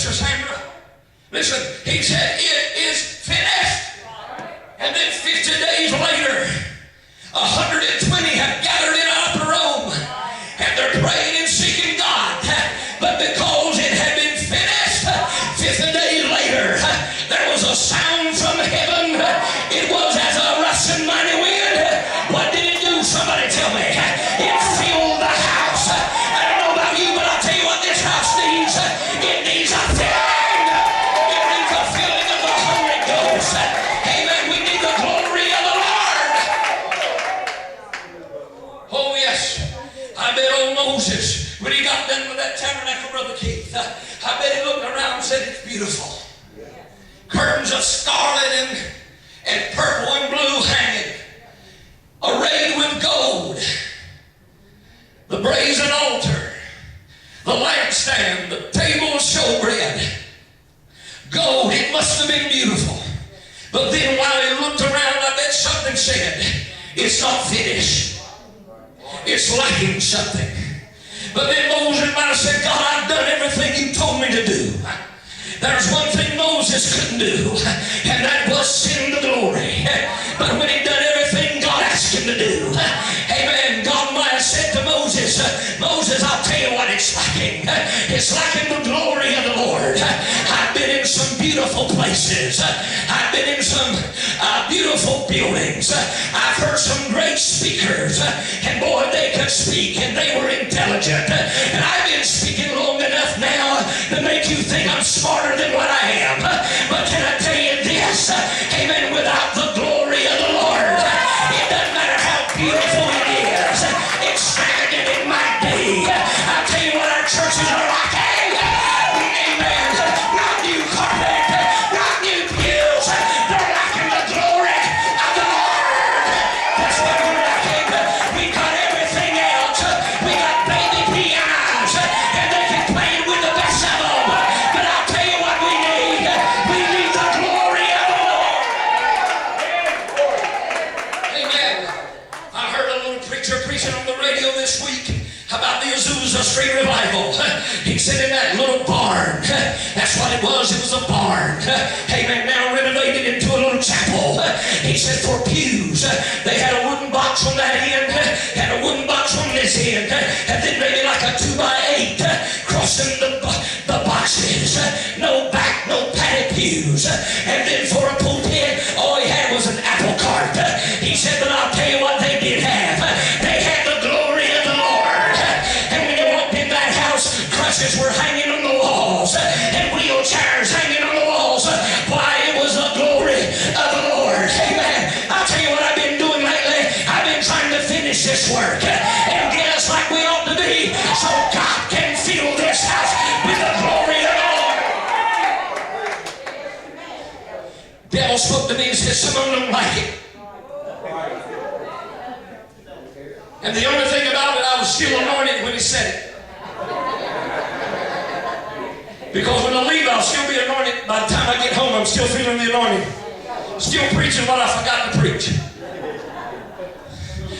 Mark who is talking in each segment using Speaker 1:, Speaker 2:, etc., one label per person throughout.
Speaker 1: Sister Sandra. Listen, he said, it is finished. And then 50 days later, 120 have gathered in upper room, and they're praying and seeking God. But because it had been finished, 50 days later, there was a sound from heaven. It was as a rushing mighty wind. What did it do? Somebody tell me. It filled the house. I don't know about you, but I'll tell you what this house needs. It needs a filling. It needs a filling of the Holy Ghost. Amen. We need the glory of the Lord. Oh yes. I bet old Moses, when he got done with that tabernacle, Brother Keith, I bet he looked around and said, it's beautiful. Curtains of scarlet and purple and blue hanging, arrayed with gold, the brazen altar, the lampstand, the table of showbread, gold. It must have been beautiful. But then while he looked around, I bet something said, it's not finished. It's lacking something. But then Moses might have said, God, I've done everything you told me to do. There's one thing Moses couldn't do, and that was send the glory. But when he'd done everything God asked him to do, amen, God might have said to Moses, Moses, I'll tell you what it's lacking. It's lacking the glory of the Lord. I've been in some beautiful places. I've been in some beautiful buildings. I've heard some great speakers, and boy, they could speak, and they were intelligent. And I've been speaking long enough now to make you think I'm smarter than what I am. But can I tell you this? Amen. Without the glory of the Lord, it doesn't matter how beautiful it is, extravagant it might be. I'll tell you what our churches are like. Amen. Not new carpet, not new pews. They're lacking the glory of the Lord. That's what we're lacking. We got everything else. We got baby pianos, and they can play it with the best of them. But I'll tell you what we need. We need the glory of the Lord. Amen. I heard a little preacher preaching on the radio this week about the Azusa Street revival. He said in that little barn, that's what it was a barn. Amen. Now renovated into a little chapel. He said for pews, they had a wooden box on that end, and a wooden box on this end, and then maybe like a 2x8 crossing the boxes. No back, no padded pews. And then for a pulpit, all he had was an apple cart. He said, but I'll tell you what they did have. They had the glory of the Lord. And when you walked in that house, crutches were hanging on the walls, and wheelchairs hanging on the walls. Why, it was the glory of the Lord. Amen. I'll tell you what I've been doing lately. I've been trying to finish this work and get us like we ought to be, so God can fill this house with the glory of the Lord. Devil spoke to me and said, some of them don't like it. And the only thing about it, I was still anointed when he said it. Because when I leave, I'll still be anointed. By the time I get home, I'm still feeling the anointing. Still preaching what I forgot to preach.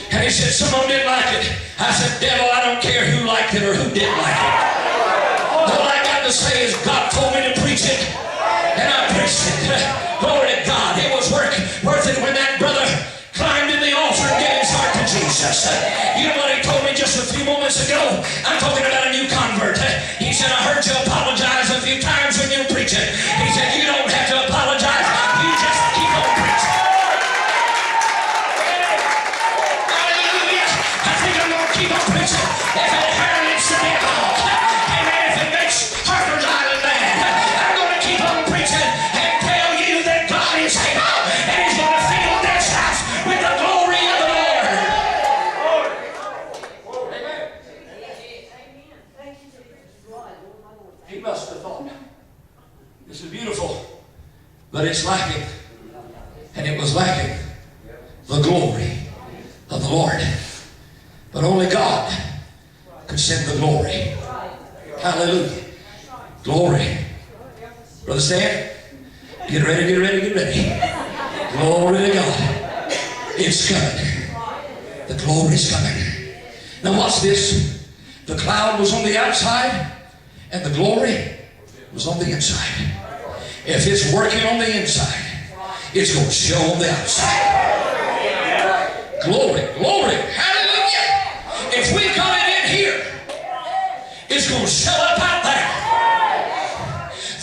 Speaker 1: And he said, some of them didn't like it. I said, devil, I don't care who liked it or who didn't like it. All I got to say is God told me to preach it, and I preached it. Glory to God. It was worth it when that brother climbed in the altar and gave his heart to Jesus. You know what he told me just a few moments ago? I'm talking about a new convert. He said, I heard you apologize a few times when you were preaching. He said, you don't have to apologize. You just keep on preaching. Hallelujah. I think I'm going to keep on preaching. If it hurts the devil, amen, if it makes Harper's Island mad, I'm going to keep on preaching and tell you that God is able, and he's going to fill this house with the glory of the Lord. Amen. He must have thought, this is beautiful, but it's lacking. And it was lacking the glory of the Lord. But only God could send the glory. Hallelujah. Glory. Brother Stan, get ready, get ready, get ready. Glory to God. It's coming. The glory's coming. Now watch this. The cloud was on the outside, and the glory was on the inside. If it's working on the inside, it's going to show on the outside. Glory, glory, hallelujah. If we've got it in here, it's going to show up out there.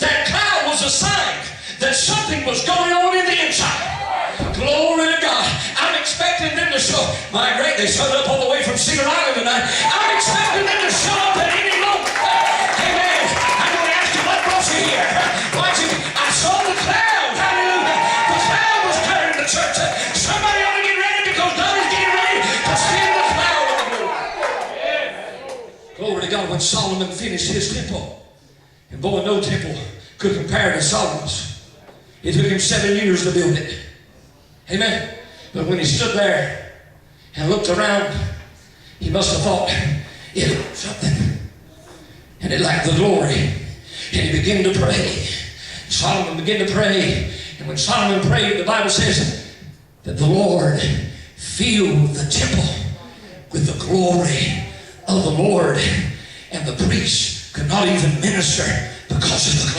Speaker 1: That cloud was a sign that something was going on in the inside. Glory to God. I'm expecting them to show. My great, they showed up all the way from Cedar Island tonight. I'm expecting them to show up at any moment. Amen. I'm going to ask you what brought you here. Watch it. I saw the cloud. Hallelujah. The cloud was carrying the church. Somebody ought to get ready because God is getting ready to send the cloud of the Lord. Glory to God. When Solomon finished his temple, and boy, no temple could compare to Solomon's. It took him 7 years to build it. Amen. But when he stood there and looked around, he must have thought it lacked something. And it lacked the glory. And he began to pray. Solomon began to pray. And when Solomon prayed, the Bible says that the Lord filled the temple with the glory of the Lord. And the priests could not even minister because of the